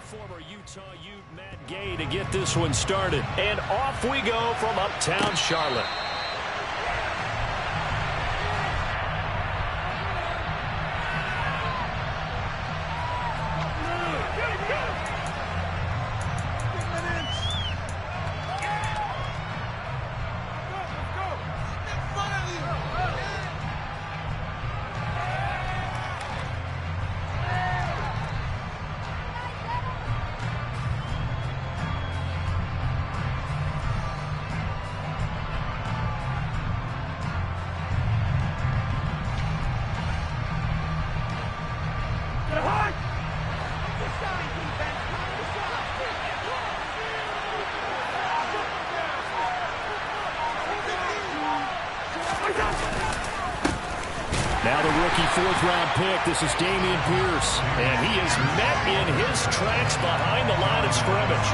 Former Utah Ute Matt Gay to get this one started. And off we go from uptown Charlotte. Now the rookie fourth-round pick. This is Dameon Pierce. And he is met in his tracks behind the line of scrimmage.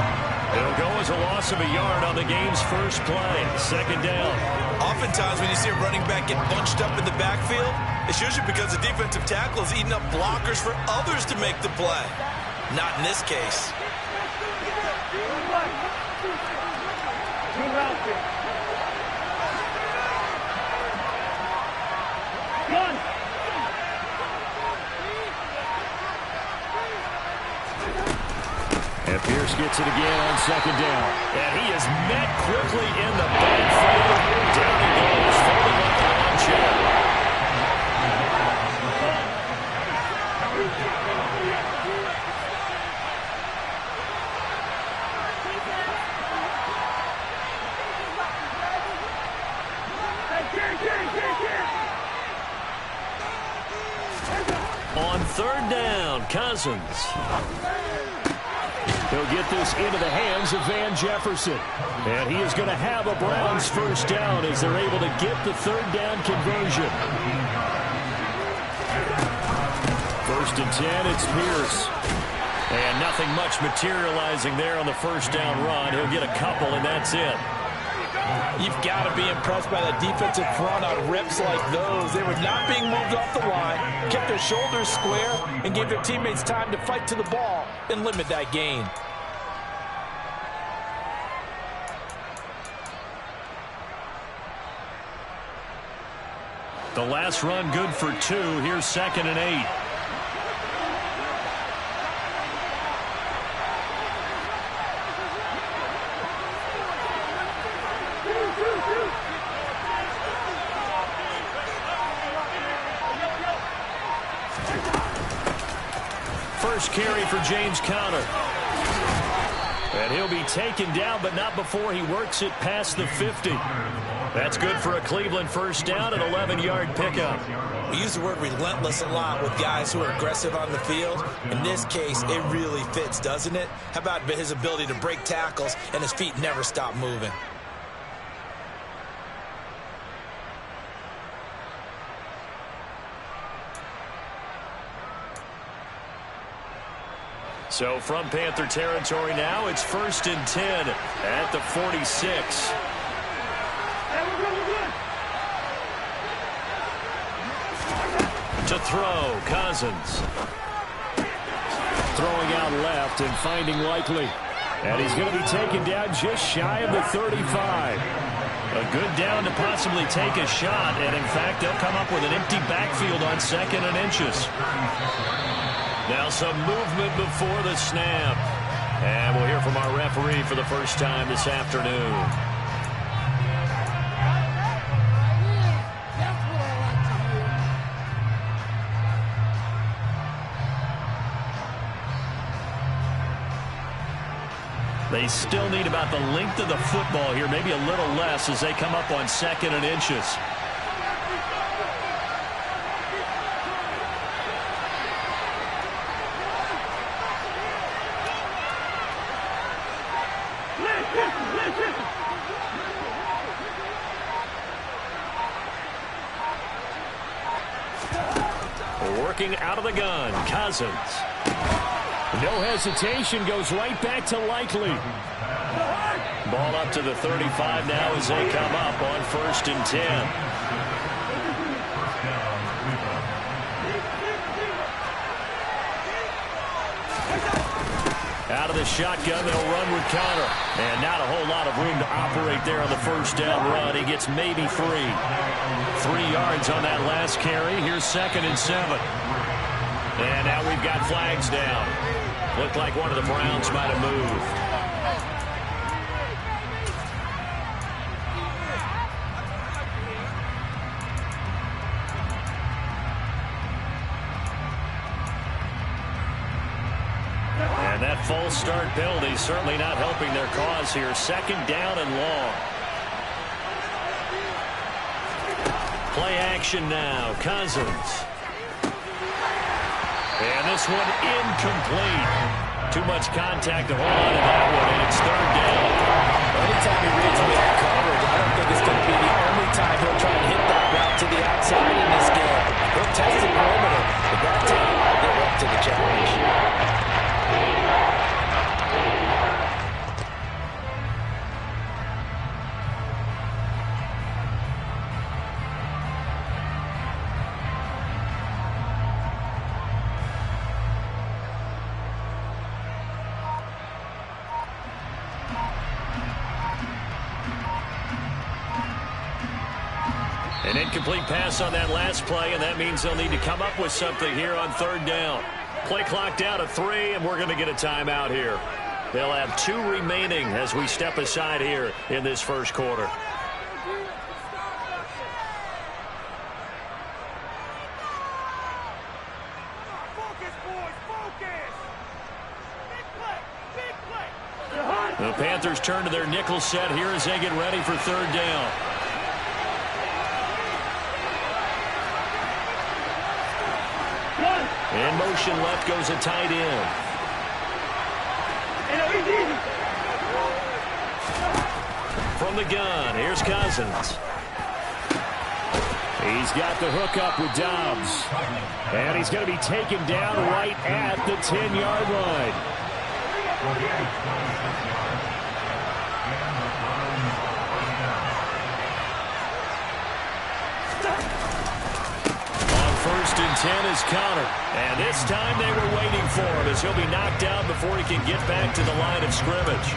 It'll go as a loss of a yard on the game's first play. Second down. Oftentimes when you see a running back get bunched up in the backfield, it's usually because the defensive tackle is eating up blockers for others to make the play. Not in this case. And Pierce gets it again on second down. And he is met quickly in the backfield. Down he goes, folding up the lawn chair. On third down, Cousins. He'll get this into the hands of Van Jefferson. And he is going to have a Browns first down as they're able to get the third down conversion. First and 10, it's Pierce. And nothing much materializing there on the first down run. He'll get a couple, and that's it. You've got to be impressed by the defensive front on rips like those. They were not being moved off the line, kept their shoulders square, and gave their teammates time to fight to the ball and limit that gain. The last run good for 2. Here's second and 8. First carry for James Conner. And he'll be taken down, but not before he works it past the 50. That's good for a Cleveland first down, an 11-yard pickup. We use the word relentless a lot with guys who are aggressive on the field. In this case, it really fits, doesn't it? How about his ability to break tackles and his feet never stop moving? So from Panther territory now, it's first and 10 at the 46. To throw, Cousins. Throwing out left and finding Likely. And he's going to be taken down just shy of the 35. A good down to possibly take a shot. And, in fact, they'll come up with an empty backfield on second and inches. Now some movement before the snap. And we'll hear from our referee for the first time this afternoon. They still need about the length of the football here, maybe a little less as they come up on second and inches. Working out of the gun, Cousins. No hesitation, goes right back to Likely. Ball up to the 35 now as they come up on first and 10. Out of the shotgun, they'll run with Connor. And not a whole lot of room to operate there on the first down run. He gets maybe 3. 3 yards on that last carry. Here's 2nd and 7. And now we've got flags down. Looked like one of the Browns might have moved. And that false start penalty certainly not helping their cause here. 2nd down and long. Play action now. Cousins. And this one incomplete. Too much contact to hold on to that one, and it's 3rd down. Anytime he reads man coverage, I don't think it's going to be the only time he'll try to hit that route to the outside in this game. He'll test the perimeter, but that time they're up to the challenge. An incomplete pass on that last play, and that means they'll need to come up with something here on 3rd down. Play clock down to 3, and we're going to get a timeout here. They'll have 2 remaining as we step aside here in this first quarter. The Panthers turn to their nickel set here as they get ready for 3rd down. In motion left goes a tight end. From the gun, here's Cousins. He's got the hook up with Dobbs. And he's going to be taken down right at the 10-yard line. First and 10 is Connor. And this time they were waiting for him as he'll be knocked down before he can get back to the line of scrimmage.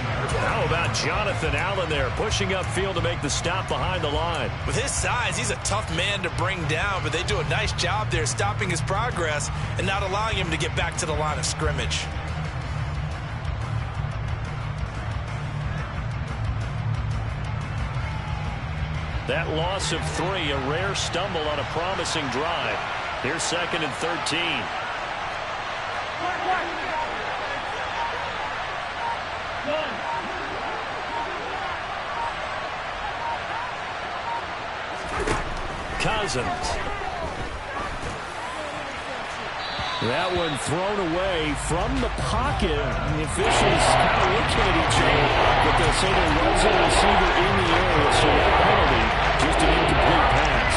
How about Jonathan Allen there pushing upfield to make the stop behind the line? With his size, he's a tough man to bring down, but they do a nice job there stopping his progress and not allowing him to get back to the line of scrimmage. That loss of 3, a rare stumble on a promising drive. Here's 2nd and 13. Cousins. That one thrown away from the pocket. The officials kind of looking at each other, but they'll say there was a receiver in the area, so that penalty, just an incomplete pass.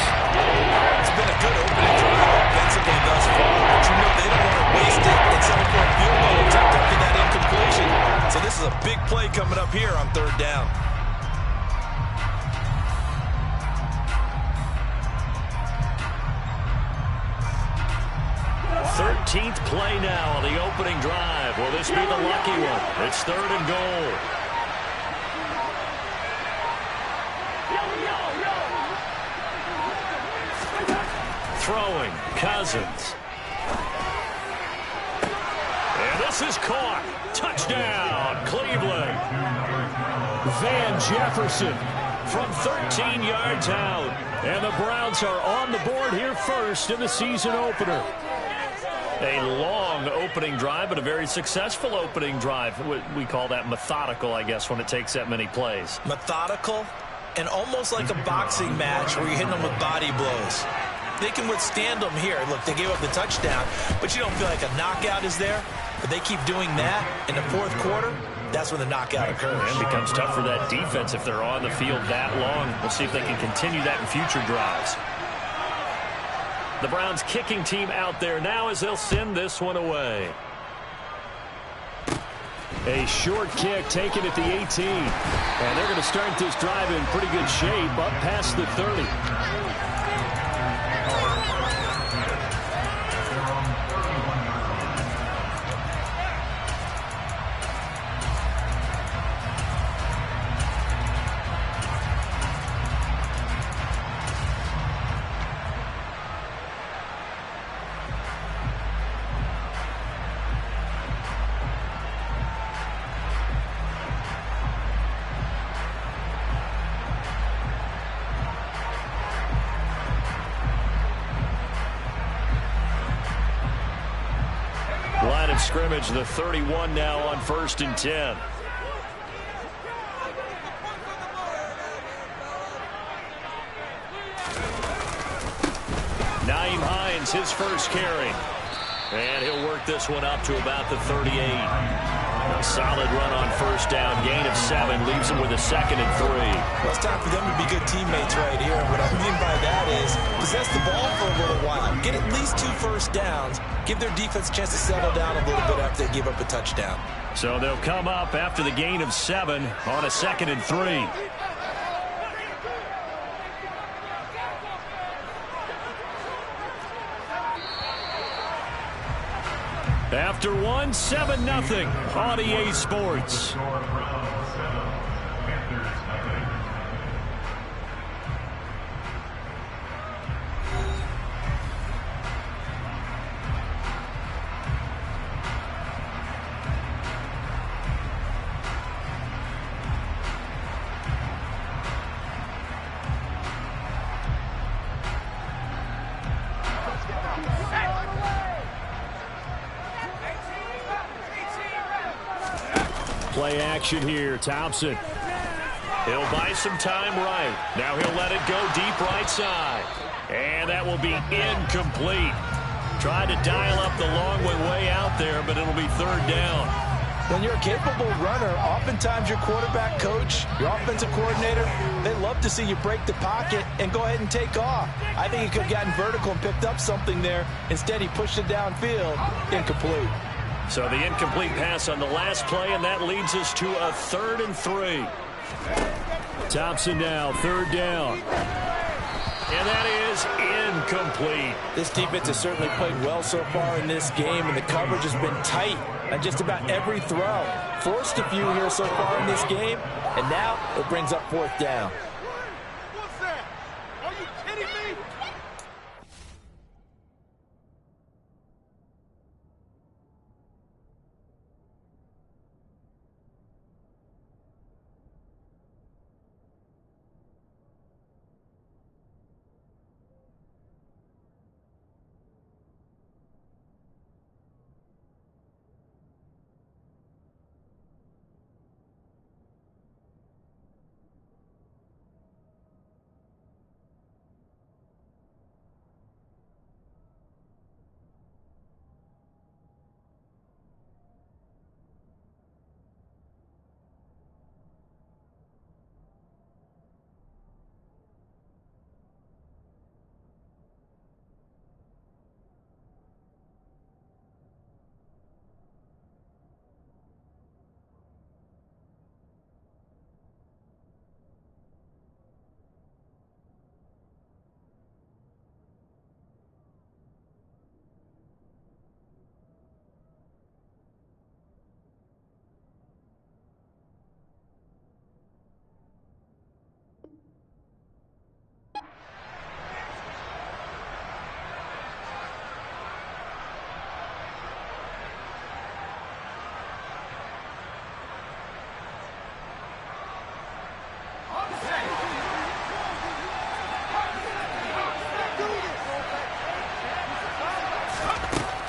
It's been a good opening drive offensively thus far, but you know they don't want to waste it and settle for a field goal attempt after that incompletion. So this is a big play coming up here on 3rd down. 13th play now on the opening drive. Will this be the lucky one? It's 3rd and goal. Throwing, Cousins. And this is caught. Touchdown, Cleveland. Van Jefferson from 13 yards out. And the Browns are on the board here first in the season opener. A long opening drive, but a very successful opening drive. We call that methodical, I guess, when it takes that many plays. Methodical and almost like a boxing match where you're hitting them with body blows. They can withstand them here. Look, they gave up the touchdown, but you don't feel like a knockout is there. But they keep doing that in the 4th quarter. That's when the knockout occurs. And it becomes tough for that defense if they're on the field that long. We'll see if they can continue that in future drives. The Browns kicking team out there now as they'll send this one away. A short kick taken at the 18. And they're going to start this drive in pretty good shape up past the 30. of scrimmage, the 31 now on 1st and 10. Naeem Hines, his first carry. And he'll work this one up to about the 38. A solid run on 1st down. Gain of 7 leaves him with a 2nd and 3. Well, it's time for them to be good teammates right here. What I mean by that is possess the ball for a little while. Get at least 2 first downs. Give their defense a chance to settle down a little bit after they give up a touchdown. So they'll come up after the gain of 7 on a 2nd and 3. After 1, 7-0 on EA Sports. Play action here. Thompson. He'll buy some time right. Now he'll let it go deep right side. And that will be incomplete. Tried to dial up the long way out there, but it'll be 3rd down. When you're a capable runner, oftentimes your quarterback coach, your offensive coordinator, they love to see you break the pocket and go ahead and take off. I think he could have gotten vertical and picked up something there. Instead, he pushed it downfield. Incomplete. So the incomplete pass on the last play, and that leads us to a 3rd and 3. Thompson now, 3rd down. And that is incomplete. This defense has certainly played well so far in this game, and the coverage has been tight on just about every throw. Forced a few here so far in this game, and now it brings up 4th down. What's that? Are you kidding me?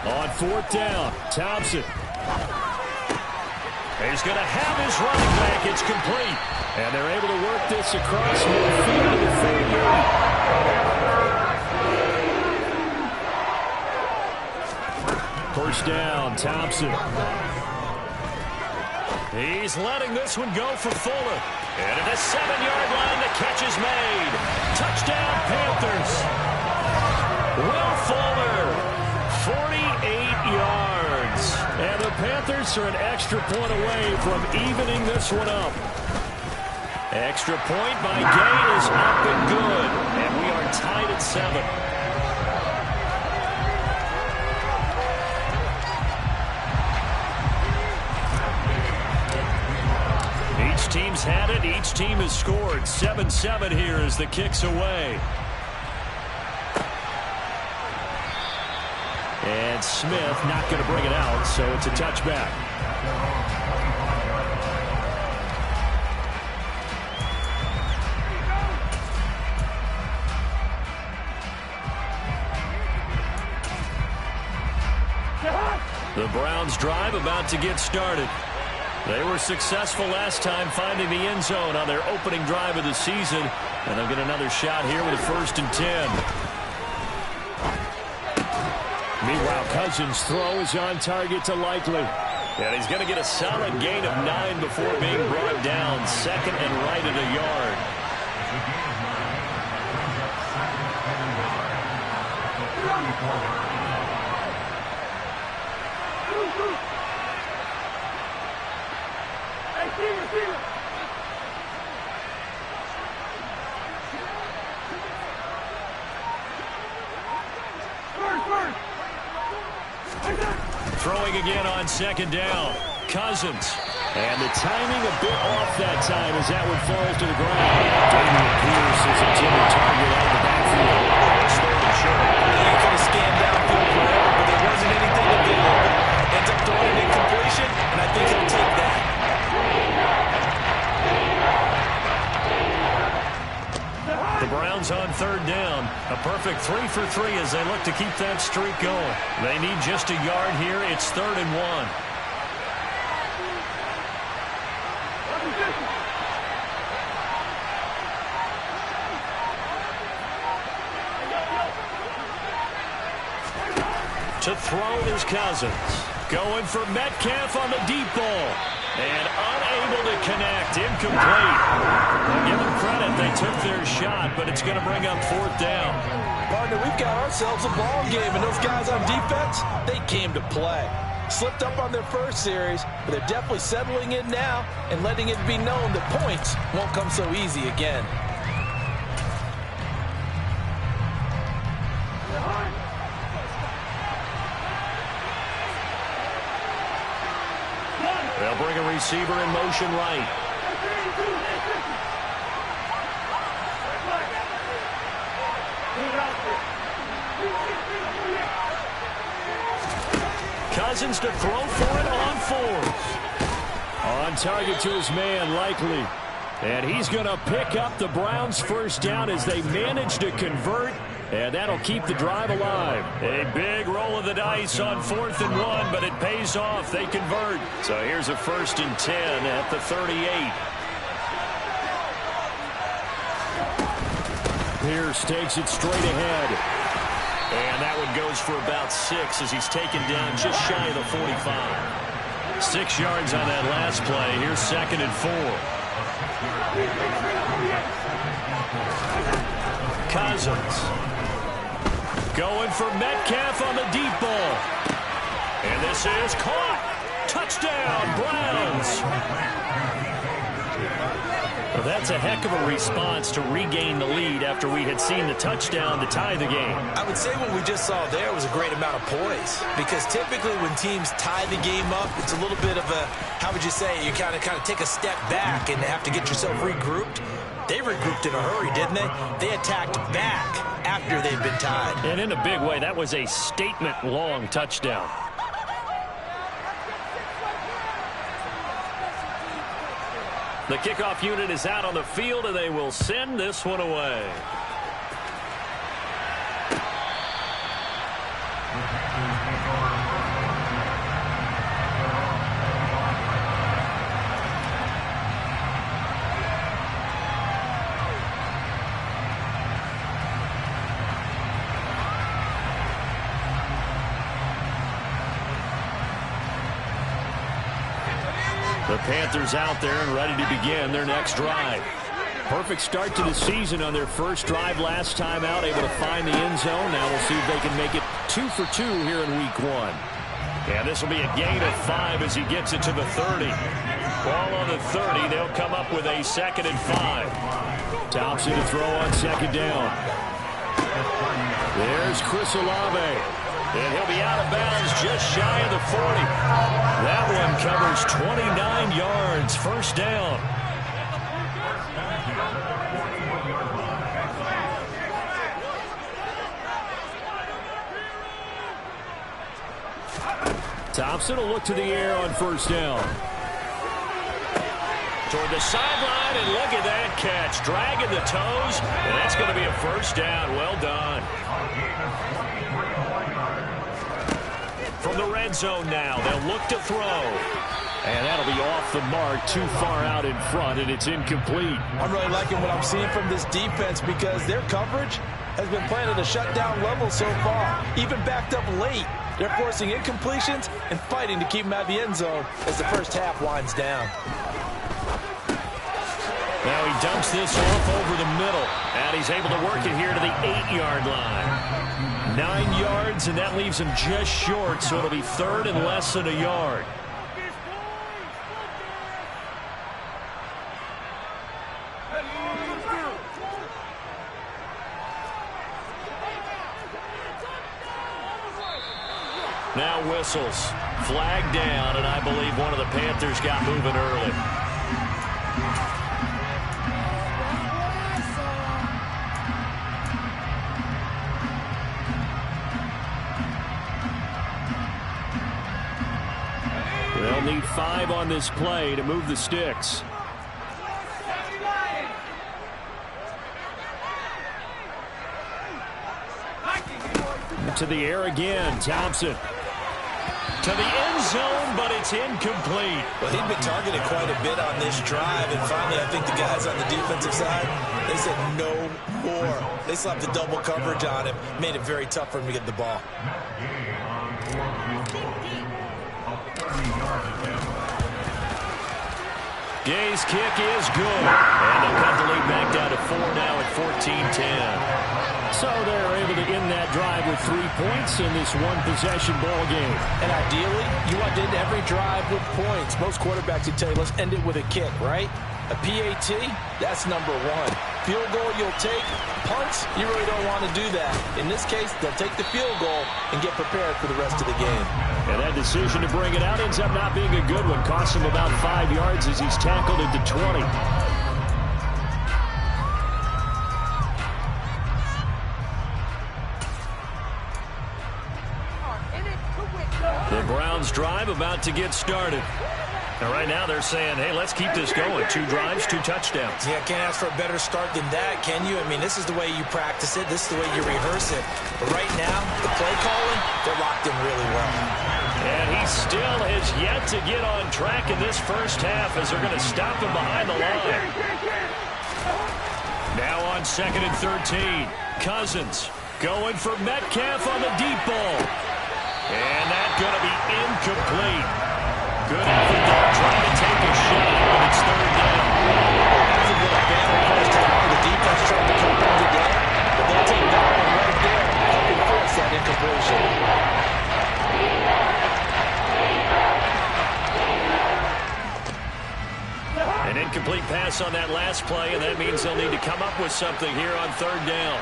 On 4th down, Thompson. He's going to have his running back. It's complete. And they're able to work this across midfield to the 38. First down, Thompson. He's letting this one go for Fuller. And at the 7-yard line, the catch is made. Touchdown, Panthers. Will Fuller, 48 yards. And the Panthers are an extra point away from evening this one up. Extra point by Gay is up and good. And we are tied at 7. Each team's had it. Each team has scored. 7-7 here as the kick's away. And Smith not going to bring it out, so it's a touchback. The Browns drive about to get started. They were successful last time finding the end zone on their opening drive of the season. And they'll get another shot here with a 1st and 10. Meanwhile, Cousins' throw is on target to Likely. And he's going to get a solid gain of 9 before being brought down. 2nd and right at a yard. Throwing again on 2nd down. Cousins. And the timing a bit off that time as that one falls to the ground. Damian Pierce is intended target out of the backfield. Slow and short. You could have scanned downfield forever, but there wasn't anything available. Ends up throwing an incompletion, and I think he'll take that. The Browns on 3rd down. A perfect 3 for 3 as they look to keep that streak going. They need just a yard here. It's 3rd and 1. To throw is Cousins. Going for Metcalf on the deep ball. And unable to connect. Incomplete. Well, give them credit. They took their shot, but it's going to bring up 4th down. Partner, we've got ourselves a ball game, and those guys on defense, they came to play. Slipped up on their first series, but they're definitely settling in now and letting it be known that points won't come so easy again. They'll bring a receiver in motion right. Cousins to throw for it on 4th. On target to his man, Likely. And he's going to pick up the Browns' 1st down as they manage to convert. And that'll keep the drive alive. A big roll of the dice on 4th and 1, but it pays off. They convert. So here's a 1st and 10 at the 38. Pierce takes it straight ahead. And that one goes for about 6 as he's taken down just shy of the 45. 6 yards on that last play. Here's 2nd and 4. Cousins. Going for Metcalf on the deep ball. And this is caught. Touchdown, Browns. Well, that's a heck of a response to regain the lead after we had seen the touchdown to tie the game. I would say what we just saw there was a great amount of poise, because typically when teams tie the game up, it's a little bit of a, how would you say, you kind of take a step back and have to get yourself regrouped. They regrouped in a hurry, didn't they? They attacked back after they'd been tied. And in a big way, that was a statement-long touchdown. The kickoff unit is out on the field, and they will send this one away. The Panthers out there and ready to begin their next drive. Perfect start to the season on their first drive last time out, able to find the end zone. Now we'll see if they can make it 2 for 2 here in week 1. And this will be a gain of 5 as he gets it to the 30. Ball on the 30. They'll come up with a 2nd and 5. Thompson to throw on 2nd down. There's Chris Olave. And he'll be out of bounds just shy of the 40. That one covers 29 yards. 1st down. Thompson will look to the air on 1st down. Toward the sideline, and look at that catch. Dragging the toes, and that's going to be a 1st down. Well done. from the red zone now. They'll look to throw. And that'll be off the mark, too far out in front, and it's incomplete. I'm really liking what I'm seeing from this defense because their coverage has been playing at a shutdown level so far. Even backed up late, they're forcing incompletions and fighting to keep them out of the end zone as the first half winds down. Now he dumps this off over the middle, and he's able to work it here to the 8-yard line. 9 yards, and that leaves him just short, so it'll be third and less than a yard. Now whistles. Flag down, and I believe one of the Panthers got moving early. They'll need 5 on this play to move the sticks. To the air again, Thompson. To the end zone, but it's incomplete. Well, he'd been targeted quite a bit on this drive, and finally I think the guys on the defensive side, they said no more. They slapped the double coverage on him, made it very tough for him to get the ball. Gay's kick is good. And they'll cut the lead back down to 4 now at 14-10. So they're able to end that drive with 3 points in this one-possession ball game. And ideally, you want to end every drive with points. Most quarterbacks would tell you, let's end it with a kick, right? A PAT, that's number 1. Field goal you'll take. Punts, you really don't want to do that. In this case, they'll take the field goal and get prepared for the rest of the game. And that decision to bring it out ends up not being a good one. Costs him about 5 yards as he's tackled into 20. The Browns drive about to get started. And right now they're saying, hey, let's keep this going. 2 drives, 2 touchdowns. Yeah, can't ask for a better start than that, can you? I mean, this is the way you practice it. This is the way you rehearse it. But right now, the play calling, they're locked in really well. And he still has yet to get on track in this first half as they're going to stop him behind the line. Now on 2nd and 13. Cousins going for Metcalf on the deep ball. And that's going to be incomplete. Good effort there trying to take a shot, but it's 3rd down. That's a good bad first half. The defense tried to come down today, but they'll take that one right there and force that incompletion. An incomplete pass on that last play, and that means they'll need to come up with something here on 3rd down.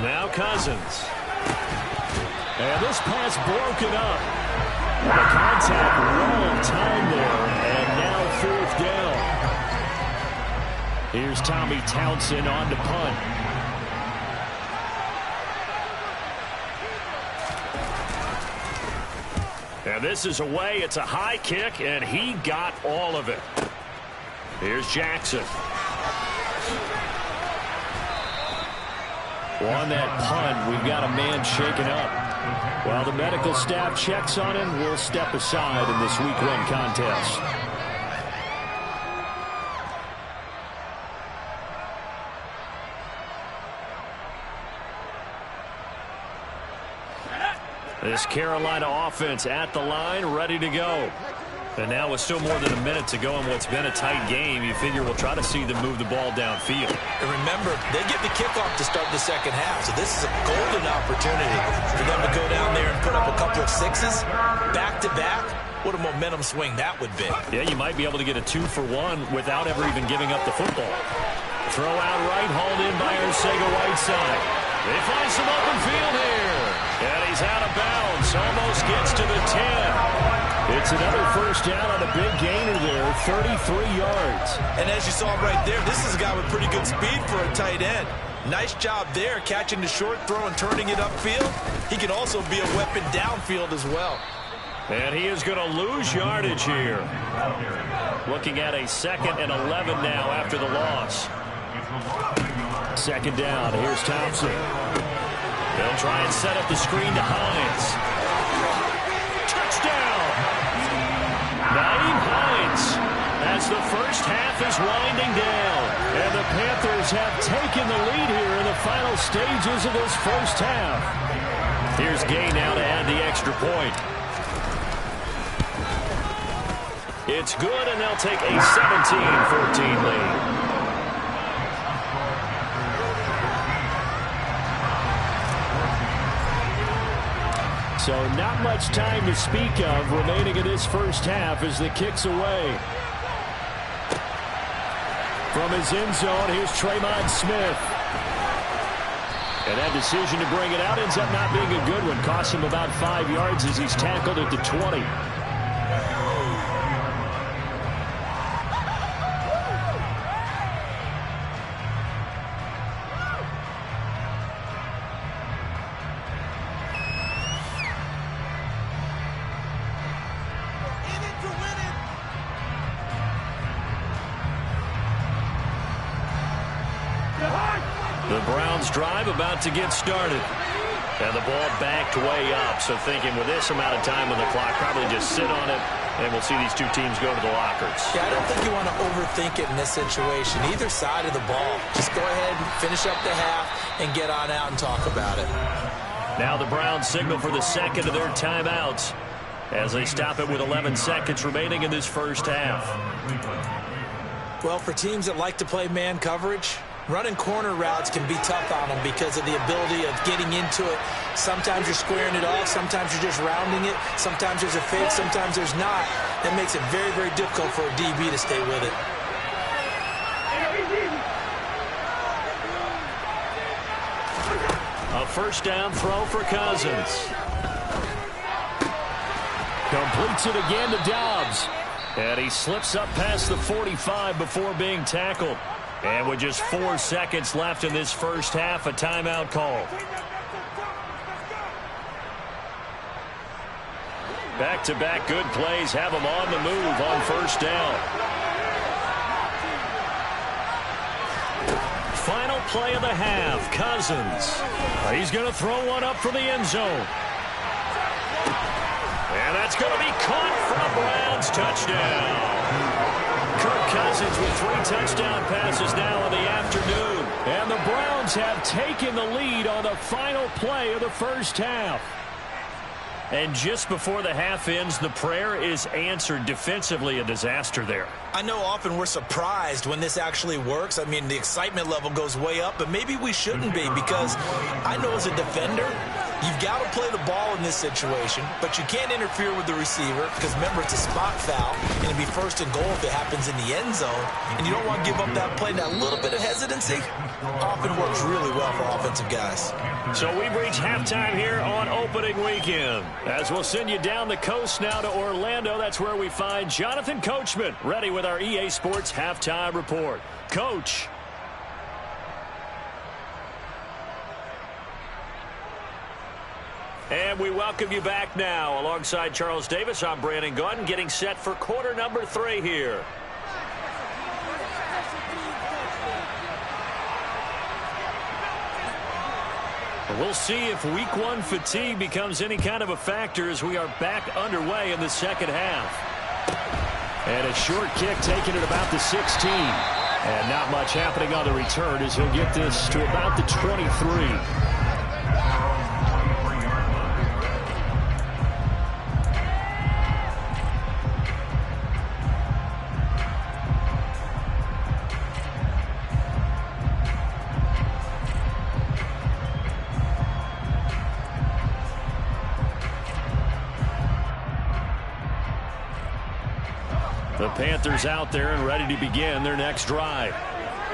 Now Cousins. And this pass broken up. The contact wrong time there, and now 4th down. Here's Tommy Townsend on to punt. And this is away. It's a high kick, and he got all of it. Here's Jackson. On that punt, we've got a man shaken up. While the medical staff checks on him, we'll step aside in this week 1 contest. This Carolina offense at the line, ready to go. And now with still more than a minute to go in what's been a tight game, you figure we'll try to see them move the ball downfield. And remember, they get the kickoff to start the second half, so this is a golden opportunity for them to go down there and put up a couple of 6s back-to-back. What a momentum swing that would be. Yeah, you might be able to get a 2-for-1 without ever even giving up the football. Throw out right, hauled in by Arcega-Whiteside. They find some open field here. And he's out of bounds, almost gets to the 10. It's another first down on a big gainer there, 33 yards. And as you saw right there, this is a guy with pretty good speed for a tight end. Nice job there, catching the short throw and turning it upfield. He can also be a weapon downfield as well. And he is going to lose yardage here. Looking at a 2nd and 11 now after the loss. 2nd down. Here's Thompson. They'll try and set up the screen to Hines. Touchdown! Naeem Hines, as the first half is winding down. And the Panthers have taken the lead here in the final stages of this first half. Here's Gay now to add the extra point. It's good, and they'll take a 17-14 lead. So not much time to speak of remaining in this first half as the kick's away. From his end zone, here's Tremont Smith. And that decision to bring it out ends up not being a good one. Costs him about 5 yards as he's tackled at the 20. The Browns drive about to get started. And the ball backed way up. So thinking with this amount of time on the clock, probably just sit on it, and we'll see these two teams go to the lockers. Yeah, I don't think you want to overthink it in this situation. Either side of the ball. Just go ahead and finish up the half and get on out and talk about it. Now the Browns signal for the second of their timeouts as they stop it with 11 seconds remaining in this first half. Well, for teams that like to play man coverage, running corner routes can be tough on them because of the ability of getting into it. Sometimes you're squaring it off. Sometimes you're just rounding it. Sometimes there's a fake. Sometimes there's not. That makes it very, very difficult for a DB to stay with it. A first down throw for Cousins. Completes it again to Dobbs. And he slips up past the 45 before being tackled. And with just 4 seconds left in this first half, a timeout call. Back-to-back good plays have him on the move on first down. Final play of the half, Cousins. He's going to throw one up for the end zone. And that's going to be caught for a Browns touchdown. Kirk Cousins with 3 touchdown passes now in the afternoon. And the Browns have taken the lead on the final play of the first half. And just before the half ends, the prayer is answered. Defensively, a disaster there. I know often we're surprised when this actually works. I mean, the excitement level goes way up, but maybe we shouldn't be, because I know as a defender, you've got to play the ball in this situation, but you can't interfere with the receiver because, remember, it's a spot foul, and it'd be first and goal if it happens in the end zone, and you don't want to give up that play. That little bit of hesitancy often works really well for offensive guys. So we've reached halftime here on opening weekend. As we'll send you down the coast now to Orlando, that's where we find Jonathan Coachman ready with our EA Sports Halftime Report. Coach. And we welcome you back now. Alongside Charles Davis, I'm Brandon Gaudin, getting set for quarter number 3 here. We'll see if week 1 fatigue becomes any kind of a factor as we are back underway in the second half. And a short kick taken at about the 16. And not much happening on the return as he'll get this to about the 23. The Panthers out there and ready to begin their next drive.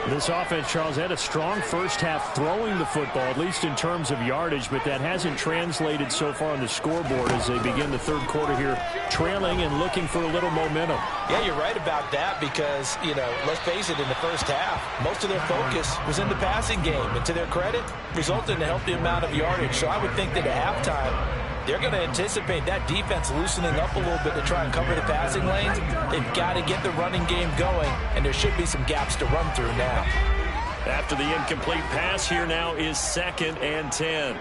This offense, Charles, had a strong first half throwing the football, at least in terms of yardage, but that hasn't translated so far on the scoreboard as they begin the third quarter here, trailing and looking for a little momentum. Yeah, you're right about that because, you know, let's face it, in the first half, most of their focus was in the passing game, and to their credit, resulted in a healthy amount of yardage. So I would think that at halftime, They're going to anticipate that defense loosening up a little bit to try and cover the passing lanes. They've got to get the running game going, and there should be some gaps to run through now. After the incomplete pass, here now is 2nd and 10.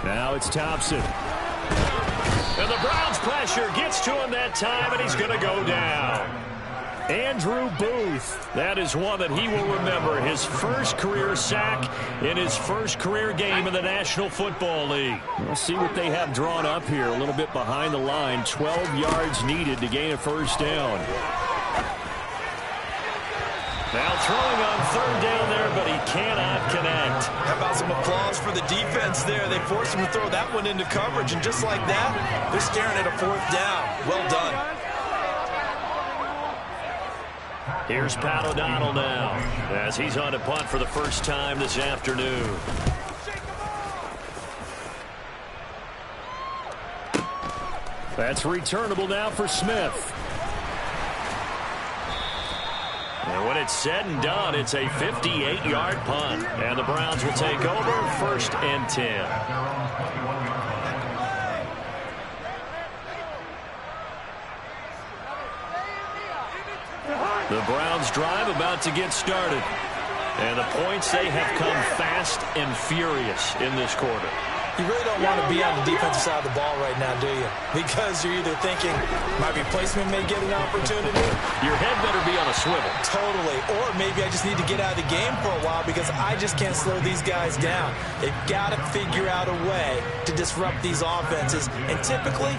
Now it's Thompson. And the Browns pressure gets to him that time, and he's going to go down. Andrew Booth, that is one that he will remember. His first career sack in his first career game in the National Football League. We'll see what they have drawn up here. A little bit behind the line. 12 yards needed to gain a first down. Now throwing on 3rd down there, but he cannot connect. How about some applause for the defense there? They forced him to throw that one into coverage, and just like that, they're staring at a 4th down. Well done. Here's Pat O'Donnell now, as he's on to punt for the first time this afternoon. That's returnable now for Smith. And when it's said and done, it's a 58-yard punt. And the Browns will take over 1st and 10. The Browns drive about to get started. And the points, they have come fast and furious in this quarter. You really don't want to be on the defensive side of the ball right now, do you? Because you're either thinking, my replacement may get an opportunity. Your head better be on a swivel. Totally. Or maybe I just need to get out of the game for a while because I just can't slow these guys down. They've got to figure out a way to disrupt these offenses. And typically,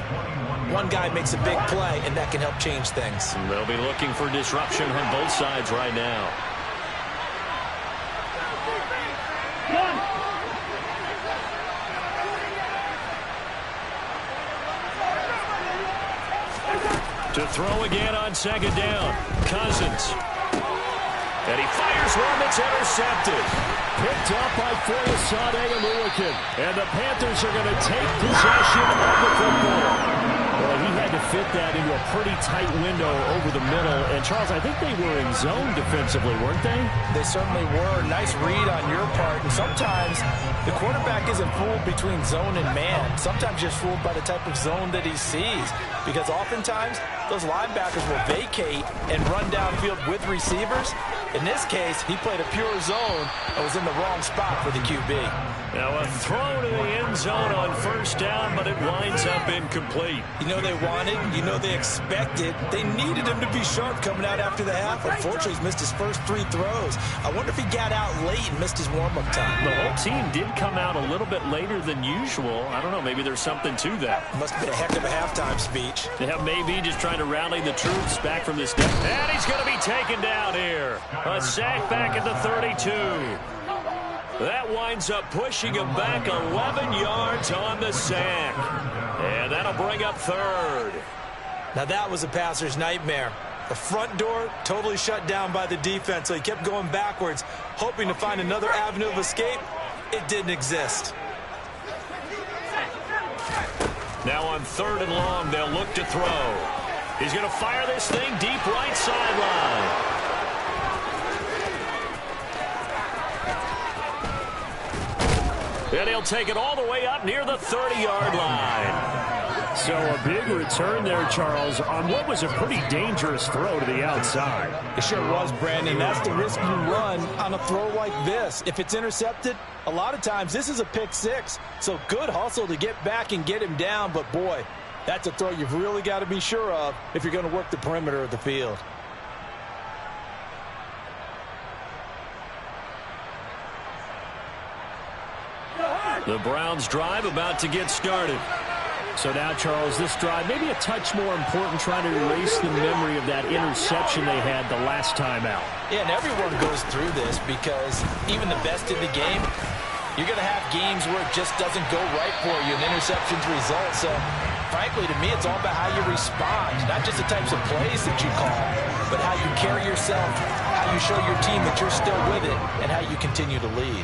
one guy makes a big play, and that can help change things. They'll be looking for disruption on both sides right now. To throw again on 2nd down. Cousins. And he fires one that's intercepted. Picked up by Foyesade and Lewickin. And the Panthers are going to take possession of the football. Well, he had to fit that into a pretty tight window over the middle. And, Charles, I think they were in zone defensively, weren't they? They certainly were. Nice read on your part. And sometimes the quarterback isn't fooled between zone and man. Sometimes you're fooled by the type of zone that he sees. Because oftentimes, those linebackers will vacate and run downfield with receivers. In this case, he played a pure zone and was in the wrong spot for the QB. Now a throw to the end zone on 1st down, but it winds up incomplete. You know they wanted, you know they expected. They needed him to be sharp coming out after the half. Unfortunately, he's missed his first 3 throws. I wonder if he got out late and missed his warm-up time. The whole team did come out a little bit later than usual. I don't know, maybe there's something to that. Must have been a heck of a halftime speech. Yeah, maybe just trying to rally the troops back from this death. And he's going to be taken down here. A sack back at the 32. That winds up pushing him back 11 yards on the sack. And that'll bring up 3rd. Now that was a passer's nightmare. The front door totally shut down by the defense, so he kept going backwards, hoping to find another avenue of escape. It didn't exist. Now on 3rd and long, they'll look to throw. He's going to fire this thing deep right sideline. And he'll take it all the way up near the 30-yard line. So a big return there, Charles, on what was a pretty dangerous throw to the outside. It sure was, Brandon. That's the risk you run on a throw like this. If it's intercepted, a lot of times this is a pick 6. So good hustle to get back and get him down. But, boy, that's a throw you've really got to be sure of if you're going to work the perimeter of the field. The Browns drive about to get started. So now, Charles, this drive maybe a touch more important, trying to erase the memory of that interception they had the last time out. Yeah, and everyone goes through this because even the best in the game, you're going to have games where it just doesn't go right for you and interceptions result. So, frankly, to me, it's all about how you respond, not just the types of plays that you call, but how you carry yourself, how you show your team that you're still with it, and how you continue to lead.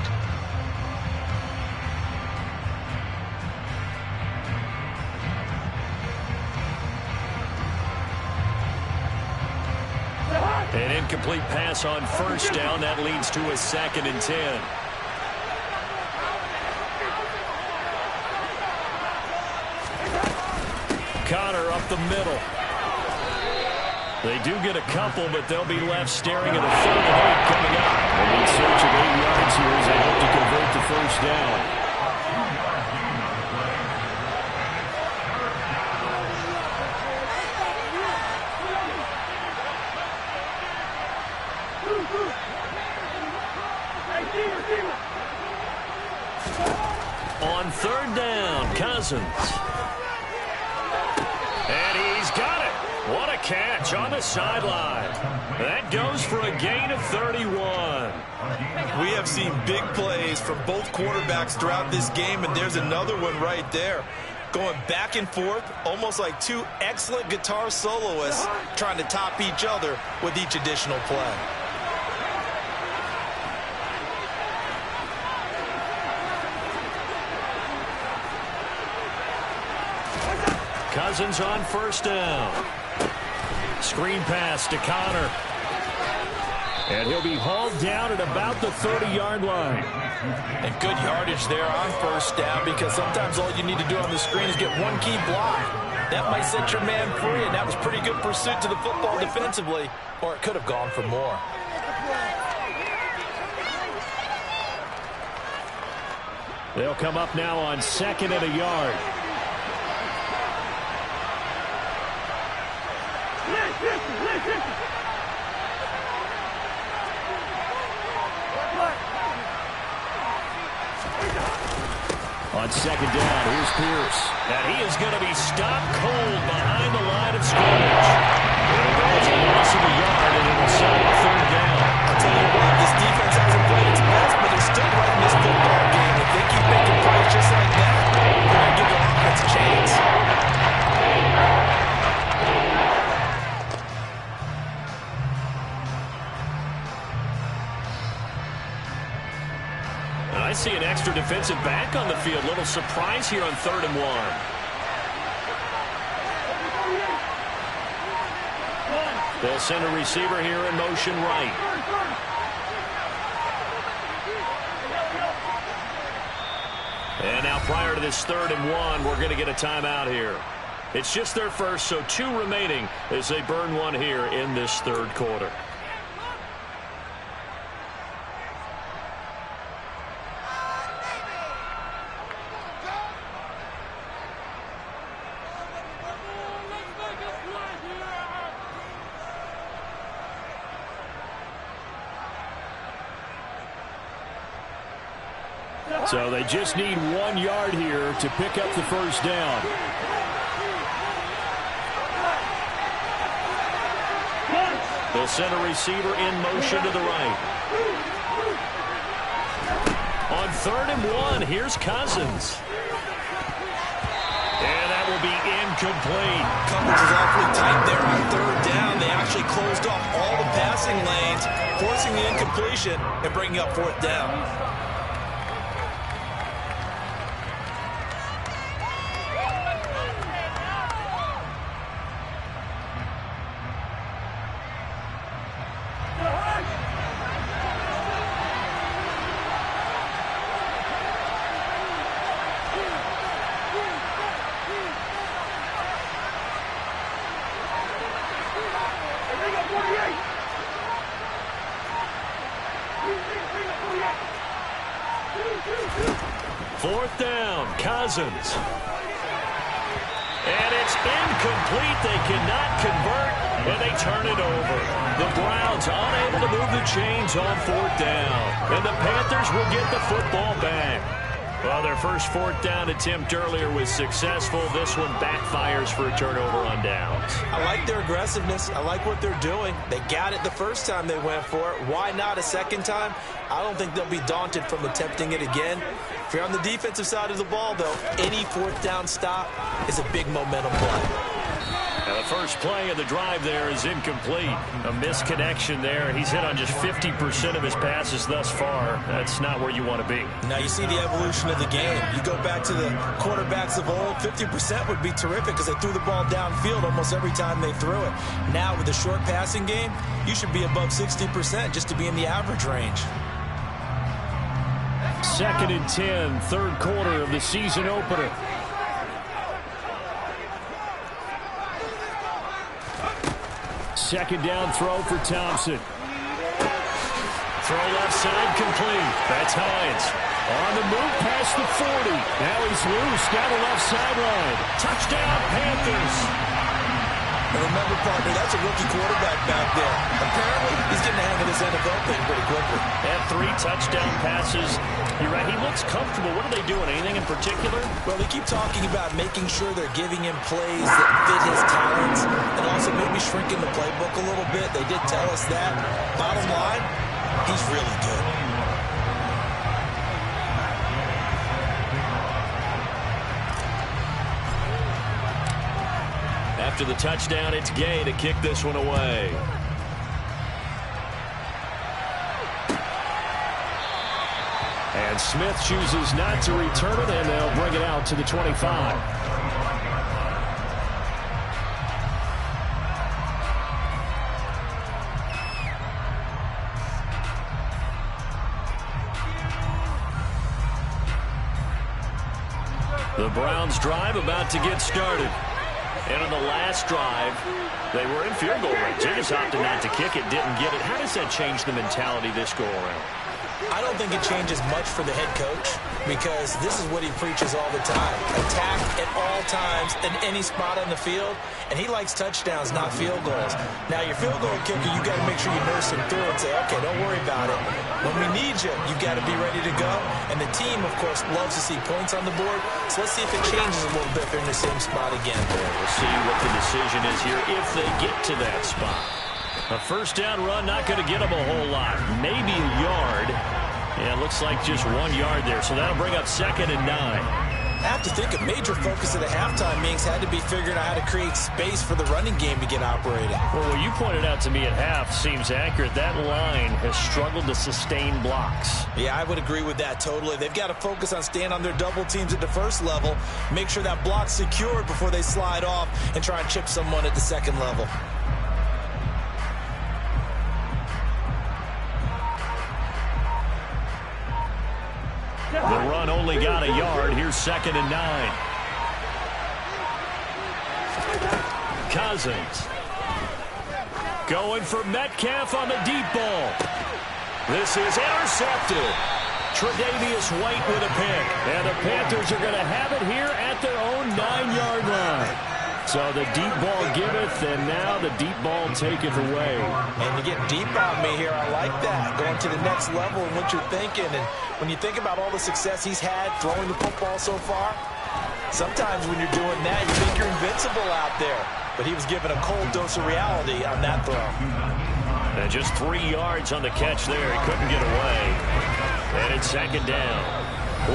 An incomplete pass on first down. That leads to a 2nd and 10. Connor up the middle. They do get a couple, but they'll be left staring at a 3rd and 8 coming up. They'll be in search of 8 yards here as they hope to convert the first down. On 3rd down, Cousins. And he's got it. What a catch on the sideline. That goes for a gain of 31. We have seen big plays from both quarterbacks throughout this game, and there's another one right there. Going back and forth, almost like two excellent guitar soloists trying to top each other with each additional play. Cousins on 1st down. Screen pass to Connor. And he'll be hauled down at about the 30-yard line. And good yardage there on 1st down, because sometimes all you need to do on the screen is get one key block. That might set your man free, and that was pretty good pursuit to the football defensively, or it could have gone for more. They'll come up now on 2nd and a yard. On 2nd down, here's Pierce. And he is going to be stopped cold behind the line of scrimmage. There goes a loss of a yard, and it'll settle 3rd down. I'll tell you what, this defense hasn't played its best, but they're still right in this football game. If they keep making plays just like that, they're going to give their offense a chance. I see an extra defensive back on the field. Little surprise here on 3rd and 1. They'll send a receiver here in motion right. And now prior to this 3rd and 1, we're going to get a timeout here. It's just their first, so 2 remaining as they burn one here in this 3rd quarter. So they just need 1 yard here to pick up the first down. They'll send a receiver in motion to the right. On 3rd and 1, here's Cousins. And that will be incomplete. Coverage is awfully tight there on 3rd down. They actually closed off all the passing lanes, forcing the incompletion and bringing up 4th down. Fourth down, Cousins. And it's incomplete. They cannot convert, and they turn it over. The Browns unable to move the chains on 4th down. And the Panthers will get the football back. Well, their first 4th down attempt earlier was successful. This one backfires for a turnover on downs. I like their aggressiveness. I like what they're doing. They got it the first time they went for it. Why not a second time? I don't think they'll be daunted from attempting it again. If you're on the defensive side of the ball, though, any 4th down stop is a big momentum play. Now the first play of the drive there is incomplete. A misconnection there. He's hit on just 50% of his passes thus far. That's not where you want to be. Now you see the evolution of the game. You go back to the quarterbacks of old, 50% would be terrific because they threw the ball downfield almost every time they threw it. Now with the short passing game, you should be above 60% just to be in the average range. 2nd and 10, third quarter of the season opener. Second down throw for Thompson. Throw left side complete. That's Hines. On the move past the 40. Now he's loose down the left sideline. Touchdown, Panthers. And remember, partner, that's a rookie quarterback back there. Apparently, he's getting the hang of this NFL thing pretty quickly. And 3 touchdown passes. You're right, he looks comfortable. What are they doing? Anything in particular? Well, they keep talking about making sure they're giving him plays that fit his talents and also maybe shrinking the playbook a little bit. They did tell us that. Bottom line, he's really good. After the touchdown, it's Gay to kick this one away. And Smith chooses not to return it, and they'll bring it out to the 25. The Browns' drive about to get started. And on the last drive, they were in field goal range. They just opted not to kick it, didn't get it. How does that change the mentality this go around? I don't think it changes much for the head coach because this is what he preaches all the time. Attack at all times in any spot on the field, and he likes touchdowns, not field goals. Now, your field goal kicker, you got to make sure you nurse him through and say, okay, don't worry about it. When we need you, you got to be ready to go. And the team, of course, loves to see points on the board. So let's see if it changes a little bit if they're in the same spot again. We'll see what the decision is here if they get to that spot. A first down run, not going to get them a whole lot. Maybe a yard. Yeah, it looks like just 1 yard there. So that'll bring up 2nd and 9. I have to think a major focus of the halftime meetings had to be figuring out how to create space for the running game to get operating. Well, what you pointed out to me at half seems accurate. That line has struggled to sustain blocks. Yeah, I would agree with that totally. They've got to focus on staying on their double teams at the first level, make sure that block's secured before they slide off and try and chip someone at the second level. The run only got a yard. Here's 2nd and 9. Cousins. Going for Metcalf on the deep ball. This is intercepted. Tre'Davious White with a pick. And the Panthers are going to have it here at their own 9-yard line. So the deep ball giveth, and now the deep ball taketh away. And you get deep on me here. I like that. Going to the next level and what you're thinking. And when you think about all the success he's had throwing the football so far, sometimes when you're doing that, you think you're invincible out there. But he was given a cold dose of reality on that throw. And just 3 yards on the catch there. He couldn't get away. And it's 2nd down.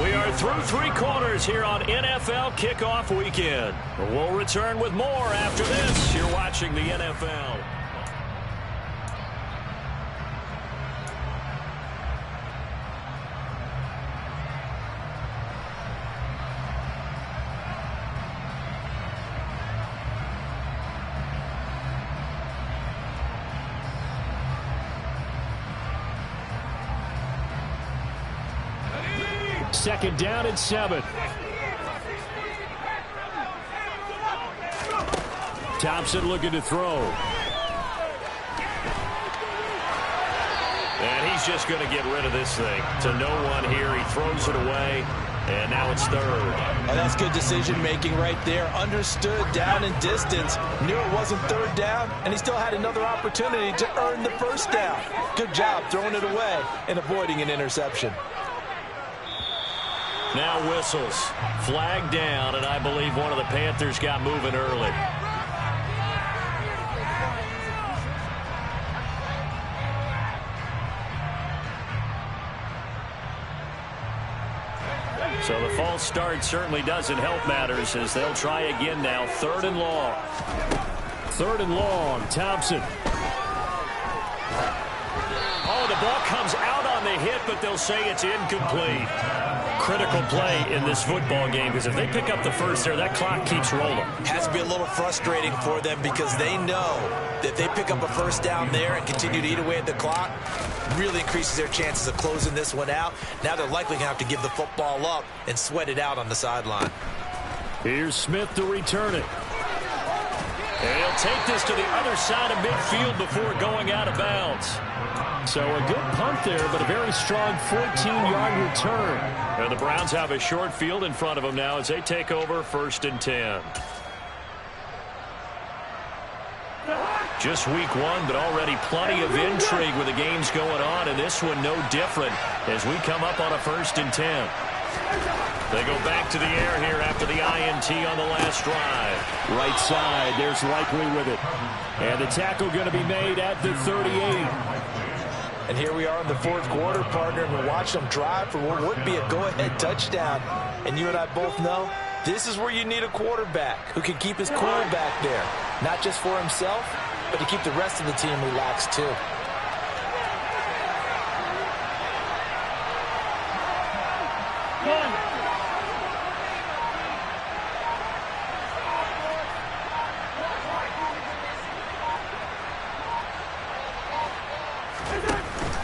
We are through 3 quarters here on NFL Kickoff Weekend. We'll return with more after this. You're watching the NFL. Second down and 7. Thompson looking to throw. And he's just going to get rid of this thing. To no one here. He throws it away. And now it's 3rd. Oh, that's good decision-making right there. Understood down and distance. Knew it wasn't 3rd down, and he still had another opportunity to earn the 1st down. Good job throwing it away and avoiding an interception. Now whistles. Flag down, and I believe one of the Panthers got moving early. So the false start certainly doesn't help matters as they'll try again now. 3rd and long. 3rd and long. Thompson. Oh, the ball comes out on the hit, but they'll say it's incomplete. Critical play in this football game, because if they pick up the first there, that clock keeps rolling. Has to be a little frustrating for them because they know that if they pick up a first down there and continue to eat away at the clock, really increases their chances of closing this one out. Now they're likely going to have to give the football up and sweat it out on the sideline. Here's Smith to return it. And he'll take this to the other side of midfield before going out of bounds. So a good punt there, but a very strong 14-yard return. And the Browns have a short field in front of them now as they take over 1st and 10. Just week 1, but already plenty of intrigue with the games going on, and this one no different as we come up on a 1st and 10. They go back to the air here after the INT on the last drive. Right side, there's Likely with it. And the tackle going to be made at the 38. And here we are in the 4th quarter, partner, and we're watching them drive for what would be a go-ahead touchdown. And you and I both know this is where you need a quarterback who can keep his cool back there. Not just for himself, but to keep the rest of the team relaxed too.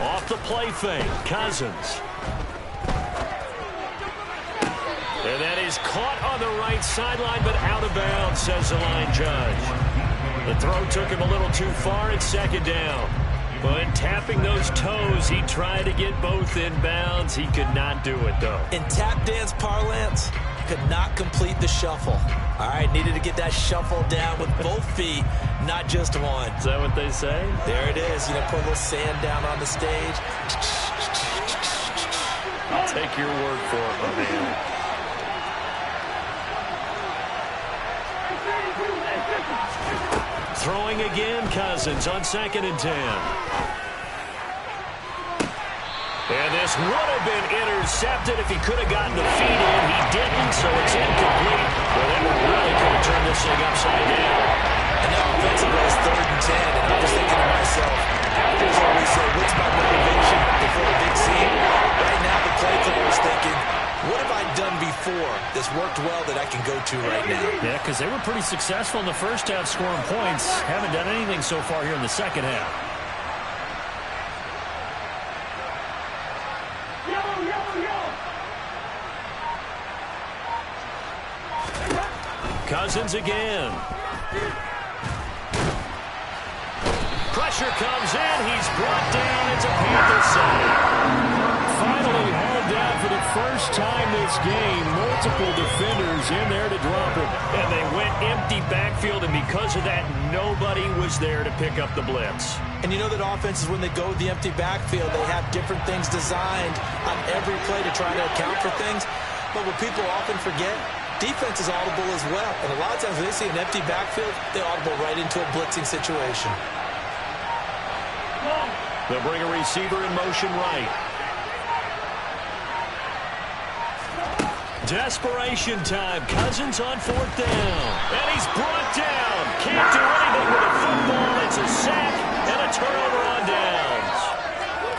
Off the play fake, Cousins. And that is caught on the right sideline, but out of bounds, says the line judge. The throw took him a little too far at 2nd down. But tapping those toes, he tried to get both in bounds. He could not do it, though. In tap dance parlance, could not complete the shuffle. All right, needed to get that shuffle down with both feet, not just one. Is that what they say? There it is. You know, put a little sand down on the stage. I'll take your word for it, my man. Throwing again, Cousins on 2nd and 10. And this would have been intercepted if he could have gotten the feet in. He didn't, so it's incomplete. Well, that one really could have turned this thing upside down. And now offensively it's 3rd and 10, and I'm just thinking to myself, actors always say, what's my motivation before a big scene? Right now the play caller is thinking, what have I done before that's worked well that I can go to right now? Yeah, because they were pretty successful in the first half scoring points. Haven't done anything so far here in the second half. Cousins again. Pressure comes in. He's brought down. It's a Panther sack. Finally hauled down for the first time this game. Multiple defenders in there to drop him. And they went empty backfield, and because of that, nobody was there to pick up the blitz. And you know that offenses, when they go with the empty backfield, they have different things designed on every play to try to account for things. But what people often forget, defense is audible as well. And a lot of times when they see an empty backfield, they audible right into a blitzing situation. They'll bring a receiver in motion right. Desperation time. Cousins on 4th down. And he's brought down. Can't do anything with a football. It's a sack and a turnover on downs.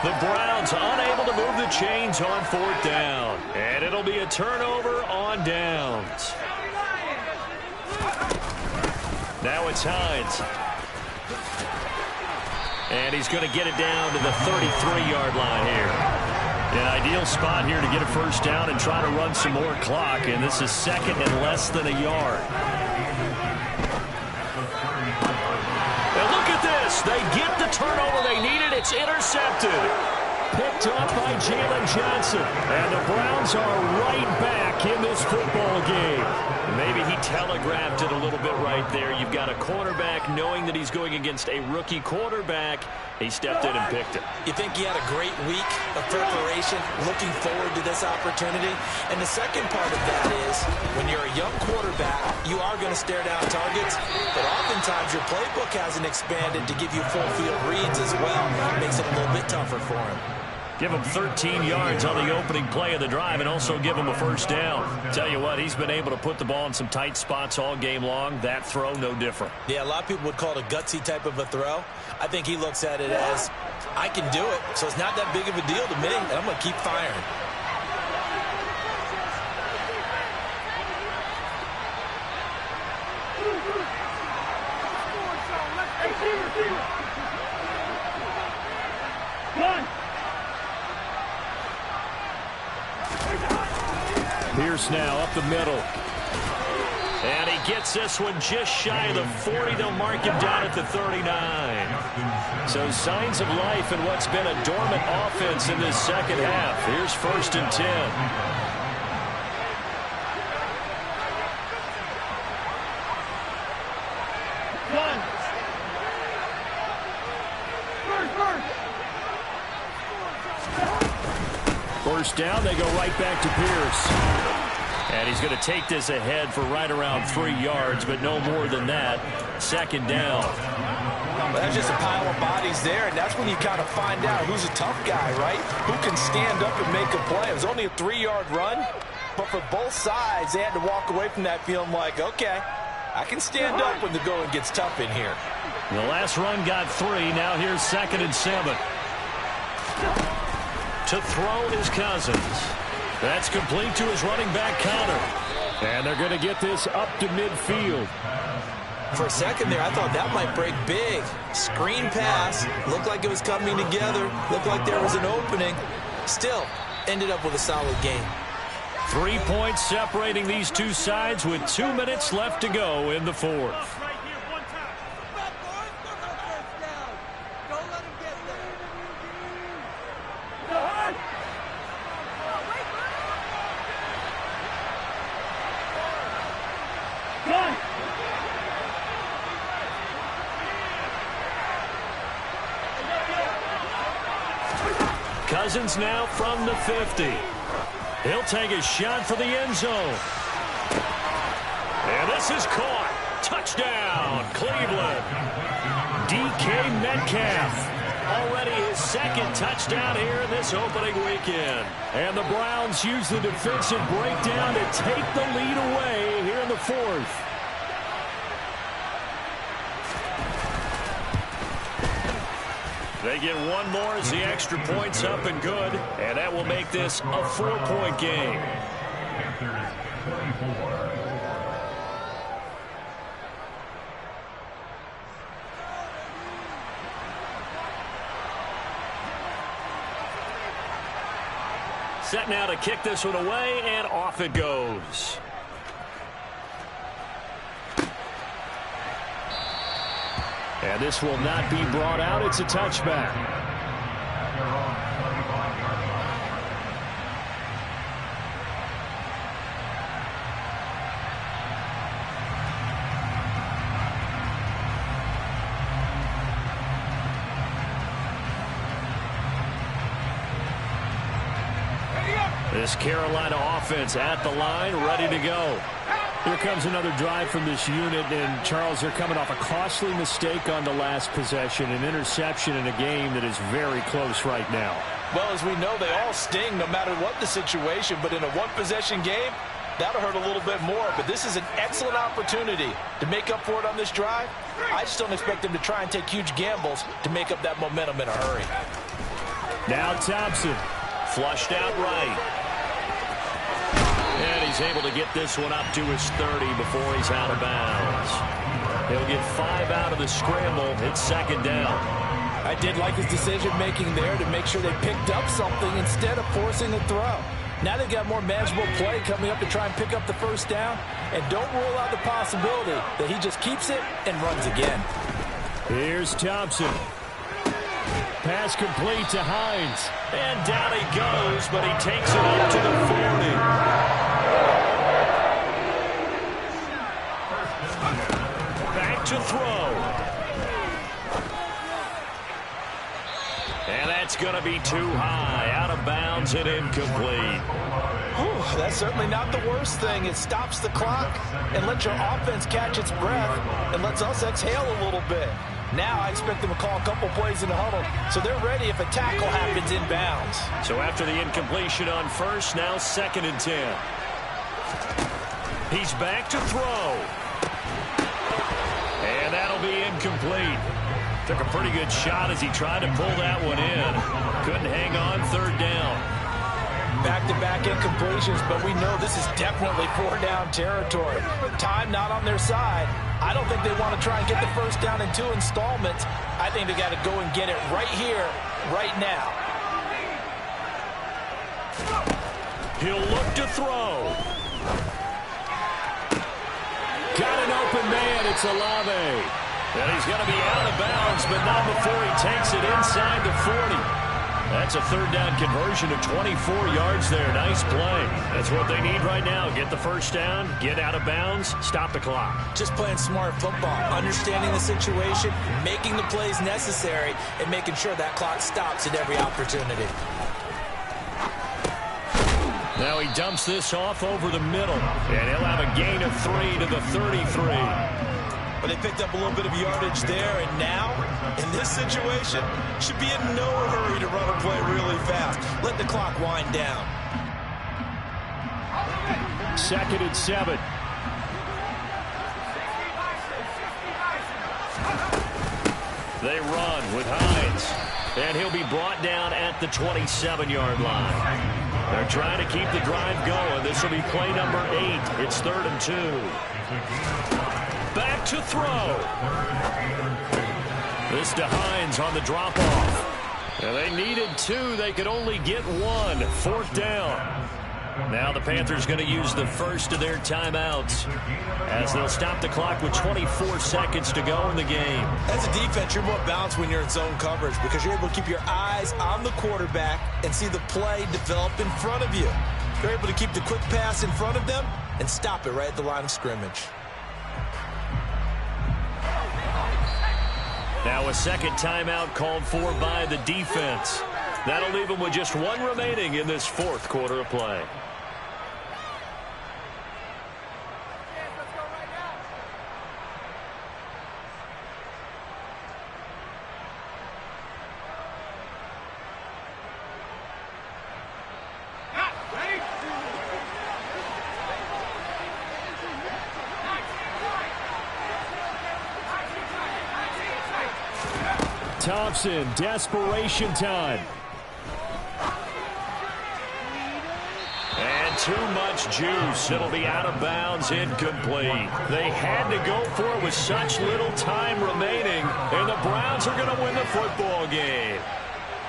The Browns unable to move the chains on 4th down. And it'll be a turnover on downs. Now it's Hines. And he's going to get it down to the 33-yard line here. An ideal spot here to get a first down and try to run some more clock. And this is 2nd and less than a yard. And look at this. They get the turnover they needed. It's intercepted. Picked up by Jalen Johnson. And the Browns are right back in this football game. Maybe he telegraphed it a little bit right there. You've got a cornerback knowing that he's going against a rookie quarterback. He stepped in and picked it. You think he had a great week of preparation, looking forward to this opportunity? And the second part of that is, when you're a young quarterback, you are going to stare down targets, but oftentimes your playbook hasn't expanded to give you full field reads as well. It makes it a little bit tougher for him. Give him 13 yards on the opening play of the drive and also give him a first down. Tell you what, he's been able to put the ball in some tight spots all game long. That throw, no different. Yeah, a lot of people would call it a gutsy type of a throw. I think he looks at it as, I can do it, so it's not that big of a deal to me, and I'm going to keep firing. Pierce now up the middle. And he gets this one just shy of the 40. They'll mark him down at the 39. So signs of life in what's been a dormant offense in this second half. Here's 1st and 10. First down, they go right back to Pierce. And he's going to take this ahead for right around 3 yards, but no more than that. 2nd down. Well, that's just a pile of bodies there, and that's when you kind of find out who's a tough guy, right? Who can stand up and make a play. It was only a 3-yard run, but for both sides, they had to walk away from that feeling like, okay, I can stand up when the going gets tough in here. The last run got 3. Now here's 2nd and 7. To throw is Cousins. That's complete to his running back, Connor. And they're going to get this up to midfield. For a second there, I thought that might break big. Screen pass. Looked like it was coming together. Looked like there was an opening. Still, ended up with a solid game. 3 points separating these two sides with 2 minutes left to go in the 4th. Cousins now from the 50. He'll take a shot for the end zone. And this is caught. Touchdown, Cleveland. DK Metcalf. Already his 2nd touchdown here in this opening weekend. And the Browns use the defensive breakdown to take the lead away here in the 4th. They get one more as the extra point's up and good, and that will make this a 4-point game. Set now to kick this one away, and off it goes. And this will not be brought out. It's a touchback. This Carolina offense at the line, ready to go. Here comes another drive from this unit, and Charles, they're coming off a costly mistake on the last possession, an interception in a game that is very close right now. Well, as we know, they all sting no matter what the situation, but in a one-possession game, that'll hurt a little bit more. But this is an excellent opportunity to make up for it on this drive. I just don't expect them to try and take huge gambles to make up that momentum in a hurry. Now Thompson, flushed out right. And he's able to get this one up to his 30 before he's out of bounds. He'll get 5 out of the scramble. It's 2nd down. I did like his decision-making there to make sure they picked up something instead of forcing a throw. Now they've got more manageable play coming up to try and pick up the first down. And don't rule out the possibility that he just keeps it and runs again. Here's Thompson. Pass complete to Hines. And down he goes, but he takes it up to the 40. Back to throw. And that's going to be too high. Out of bounds and incomplete. Whew, that's certainly not the worst thing. It stops the clock and lets your offense catch its breath and lets us exhale a little bit. Now I expect them to call a couple plays in the huddle, so they're ready if a tackle happens inbounds. So after the incompletion on first, now 2nd and 10. He's back to throw. And that'll be incomplete. Took a pretty good shot as he tried to pull that one in. Couldn't hang on, 3rd down. Back-to-back incompletions, but we know this is definitely 4-down territory. Time not on their side. I don't think they want to try and get the first down in 2 installments. I think they got to go and get it right here, right now. He'll look to throw. Got an open man. It's Olave. And he's going to be out of bounds, but not before he takes it inside the 40. That's a 3rd down conversion of 24 yards there. Nice play. That's what they need right now. Get the first down, get out of bounds, stop the clock. Just playing smart football, understanding the situation, making the plays necessary, and making sure that clock stops at every opportunity. Now he dumps this off over the middle, and he'll have a gain of 3 to the 33. But they picked up a little bit of yardage there, and now, in this situation, should be in no hurry to run a play really fast. Let the clock wind down. 2nd and 7. They run with Hines, and he'll be brought down at the 27-yard line. They're trying to keep the drive going. This will be play number 8. It's 3rd and 2. Back to throw. This to Hines on the drop-off. And they needed 2. They could only get 1. 4th down. Now the Panthers going to use the first of their timeouts as they'll stop the clock with 24 seconds to go in the game. As a defense, you're more balanced when you're in zone coverage because you're able to keep your eyes on the quarterback and see the play develop in front of you. You're able to keep the quick pass in front of them and stop it right at the line of scrimmage. Now a second timeout called for by the defense. That'll leave them with just 1 remaining in this 4th quarter of play. Thompson, desperation time. And too much juice. It'll be out of bounds, incomplete. They had to go for it with such little time remaining, and the Browns are going to win the football game.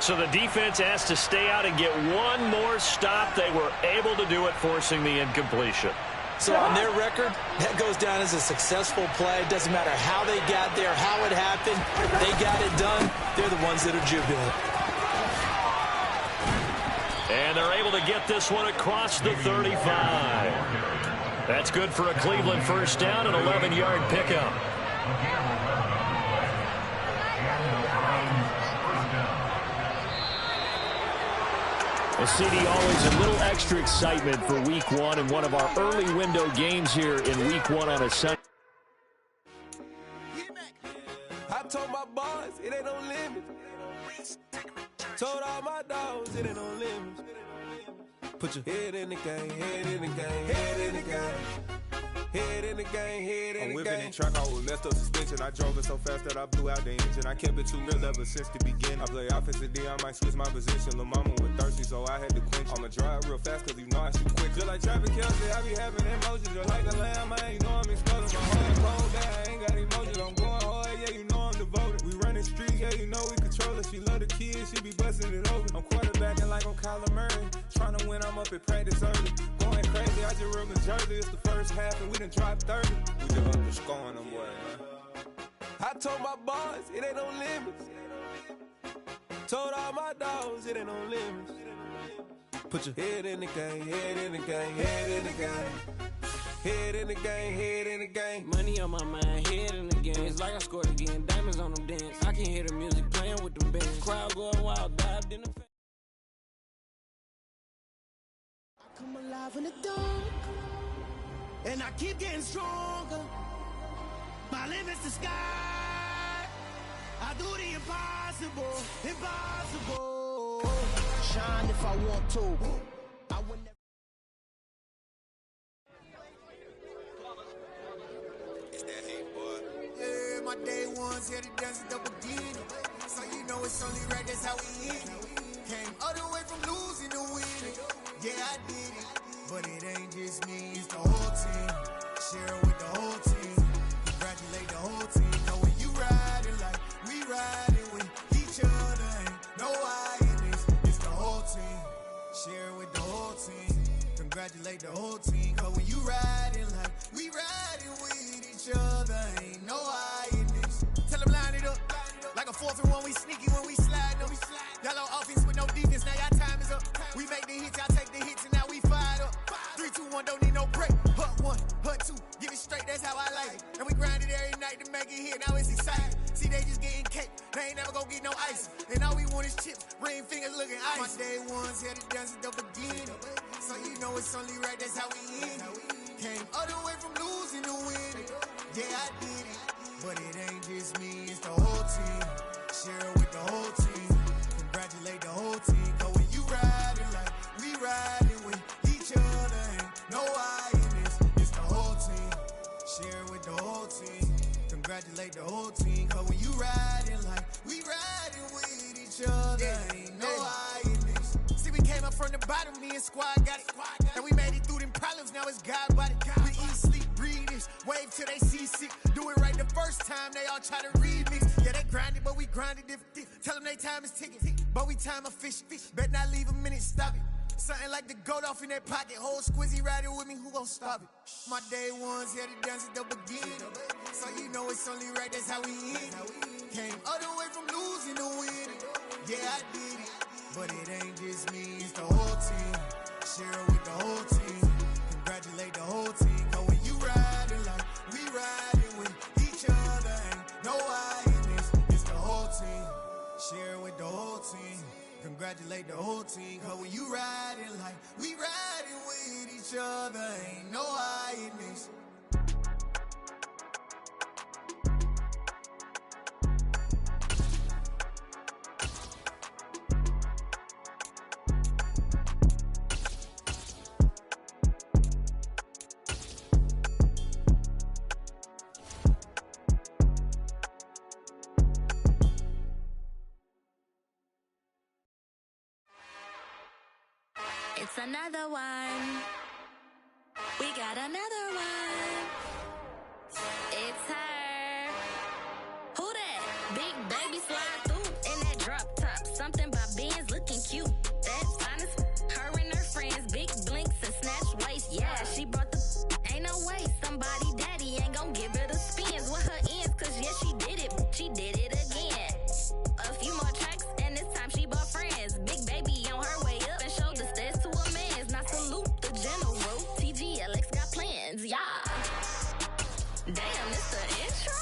So the defense has to stay out and get 1 more stop. They were able to do it, forcing the incompletion. So on their record, that goes down as a successful play. It doesn't matter how they got there, how it happened. They got it done. They're the ones that are jubilant. And they're able to get this one across the 35. That's good for a Cleveland first down, an 11-yard pickup. Well, CD, always a little extra excitement for Week 1 and one of our early window games here in Week 1 on a Sunday. I told my boys it ain't no limit. Told all my dogs it ain't no limit. Put your head in the game, head in the game, head in the game. Head in the game, head in the game. I'm whipping in track, I was messed up suspension. I drove it so fast that I blew out the engine. I kept it too real ever since the beginning. I play offensive D, I might switch my position. Lil' mama was thirsty, so I had to quench. I'ma drive real fast, cause you know I shoot quick. Just like Travis Kelce, I be having emotions. Just like a lamb, man, you know I'm exploding. My heart cold down, I ain't got emotions. I'm going hard, yeah, you know I'm devoted. We running streets, yeah, you know we control it. She love the kids, she be busting it open. I'm quarterbacking like I'm Kyler Murray. Trying to win, I'm up at practice early. Going crazy, I just rub the jersey. It's the first half, and we done dropped 30. We just underscoring them, boy, man. I told my boys, it ain't no limits. Told all my dogs, it ain't no limits. Put your head in the game, head in the game, head in the game. Head in the game, head in the game. Money on my mind, head in the game. It's like I scored again, diamonds on them dance. I can hear the music playing with them bands. Crowd going wild, dived in the face. I come alive in the dark, and I keep getting stronger. My limit's the sky. do the impossible, impossible. Shine if I want to. I would never. It's that hate, boy. Yeah, my day ones here to dance at the beginning. So you know it's only right, that's how we end it. Came all the way from losing to winning. Yeah, I did it. But it ain't just me, it's the whole team. Share it with the whole team. Congratulate the whole team. Cause when you riding like we riding with each other, ain't no I in this. It's the whole team. Share it with the whole team. Congratulate the whole team. Cause when you riding like we riding with each other, ain't no I in this. Tell them line it up. Like a 4th and 1, we sneaky when we slide them. Y'all on offense with no defense, now y'all time is up. We make the hits, y'all take the hits, and now we fired up. 3, 2, 1, don't need no break. Hut 1, hut 2, give it straight, that's how I like it. And we grind it every night to make it here, now it's exciting. See, they just getting cake, they ain't never gonna get no ice. And all we want is chips, ring fingers looking ice. My day ones here to dance at the beginning. So you know it's only right, that's how we end it. Came all the way from losing to winning. Yeah, I did it. But it ain't just me, it's the whole team. Share it with the whole team. Congratulate the whole team. Cause when you riding like we riding with each other, ain't no I in this. It's the whole team. Share it with the whole team. Congratulate the whole team. Cause when you riding like we riding with each other, ain't no I in this. See, we came up from the bottom, me and squad got it. And we made it through them problems, now it's God body. We eat, sleep, breathe this, wave till they seasick. Do it right the first time, they all try to remix. Yeah, they grinded, but we grinded different. Tell them they time is ticking, but we time a fish. Bet not leave a minute, stop it. Something like the goat off in that pocket. Whole squizzy riding with me, who gon' stop it? My day ones here to dance at the beginning. So you know it's only right, that's how we end it. Came all the way from losing to winning. Yeah, I did it. But it ain't just me, it's the whole team. Share it with the whole team. Congratulate the whole team. Cause when you riding like we riding with each other, ain't no I in this. It's the whole team. Share it with the whole team. Congratulate the whole team. Cause when you riding like we riding with each other, ain't no I in this. It's another one. We got another one. It's her. Who that? Big baby slide through in that drop top. Something by Benz looking cute. That's honest. Her and her friends, big blinks and snatch waist. Yeah, she brought the. Ain't no way somebody daddy ain't gon' give her the spins with her ends. Cause yeah, she did it. She did it again. A few more tracks and this time she bought friends. Big baby on her way up and showed the stairs to a man's. Now salute the general. TGLX got plans, yeah. Damn, it's the intro?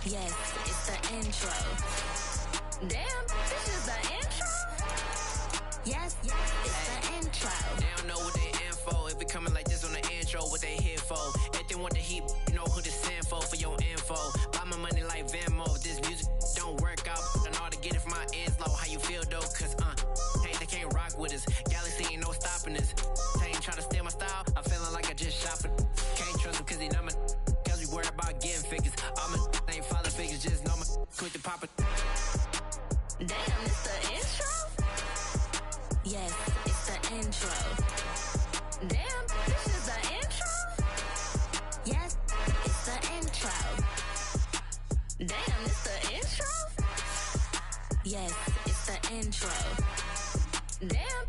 Yes, it's the intro. Damn, this is the intro? Yes, it's the intro. They don't know what they info. If it coming like this on the intro, what they here for? If they want the heat, you know who to send for your info. Buy my money like Venmo. This music don't work out. I know how to get it from my ends low. How you feel though? Cause hey, they can't rock with us. Galaxy ain't no stopping us. They ain't trying to steal my style. I'm feeling like I just shopping. Can't trust them cause they know my. Cause we worried about getting figures. All my ain't father figures. Just know my quit the pop it. Damn, it's the intro? Yes, it's the intro. Damn, this is the intro? Yes, it's the intro. Damn, it's the intro? Yes, it's the intro. Damn,